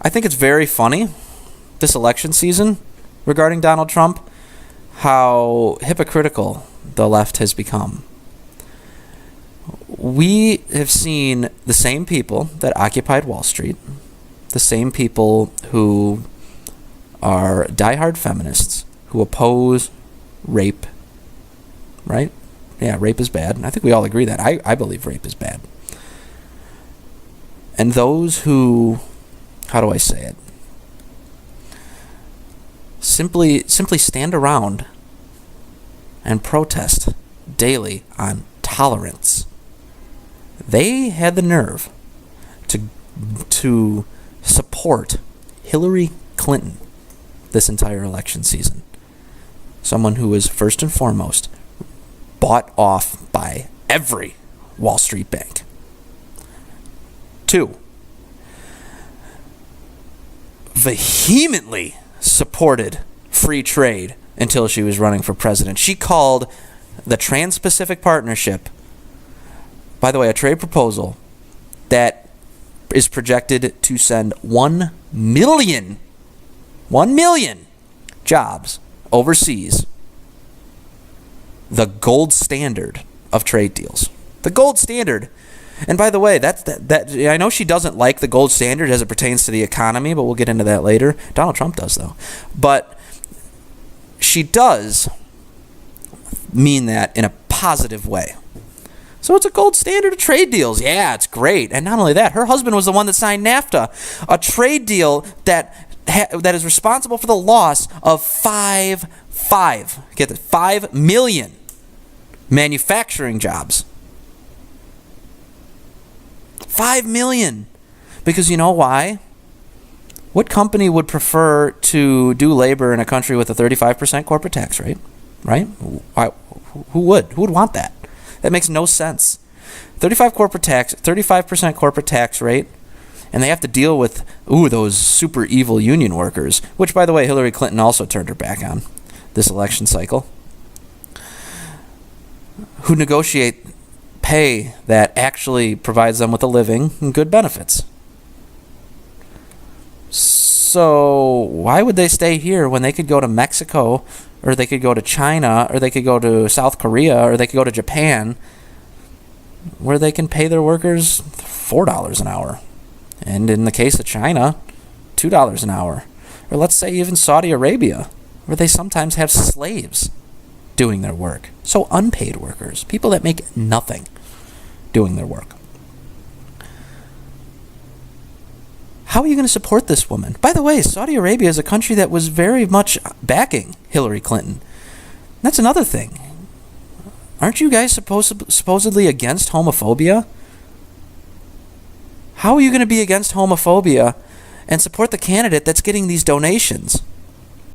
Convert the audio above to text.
I think it's very funny this election season regarding Donald Trump, how hypocritical the left has become. We have seen the same people that occupied Wall Street, the same people who are diehard feminists, who oppose rape, right? Yeah, rape is bad. I think we all agree that. I believe rape is bad. And those who, how do I say it? Simply stand around and protest daily on tolerance. They had the nerve to support Hillary Clinton this entire election season. Someone who was first and foremost bought off by every Wall Street bank. 2, vehemently supported free trade until she was running for president. She called the Trans-Pacific Partnership, by the way, a trade proposal that is projected to send 1 million jobs overseas, the gold standard of trade deals. The gold standard. And by the way, that I know she doesn't like the gold standard as it pertains to the economy, but we'll get into that later. Donald Trump does, though. But she does mean that in a positive way. So it's a gold standard of trade deals. Yeah, it's great. And not only that, her husband was the one that signed NAFTA, a trade deal that is responsible for the loss of 5 million manufacturing jobs. 5 million. Because you know why? What company would prefer to do labor in a country with a 35% corporate tax rate? Right? Who would? Who would want that? That makes no sense. 35% corporate tax rate, and they have to deal with those super evil union workers, which, by the way, Hillary Clinton also turned her back on this election cycle, who negotiate pay that actually provides them with a living and good benefits. So why would they stay here when they could go to Mexico, or they could go to China, or they could go to South Korea, or they could go to Japan, where they can pay their workers $4 an hour? And in the case of China, $2 an hour. Or let's say even Saudi Arabia, where they sometimes have slaves doing their work. So unpaid workers, people that make nothing doing their work. How are you going to support this woman? By the way, Saudi Arabia is a country that was very much backing Hillary Clinton. That's another thing. Aren't you guys supposedly against homophobia? How are you going to be against homophobia and support the candidate that's getting these donations?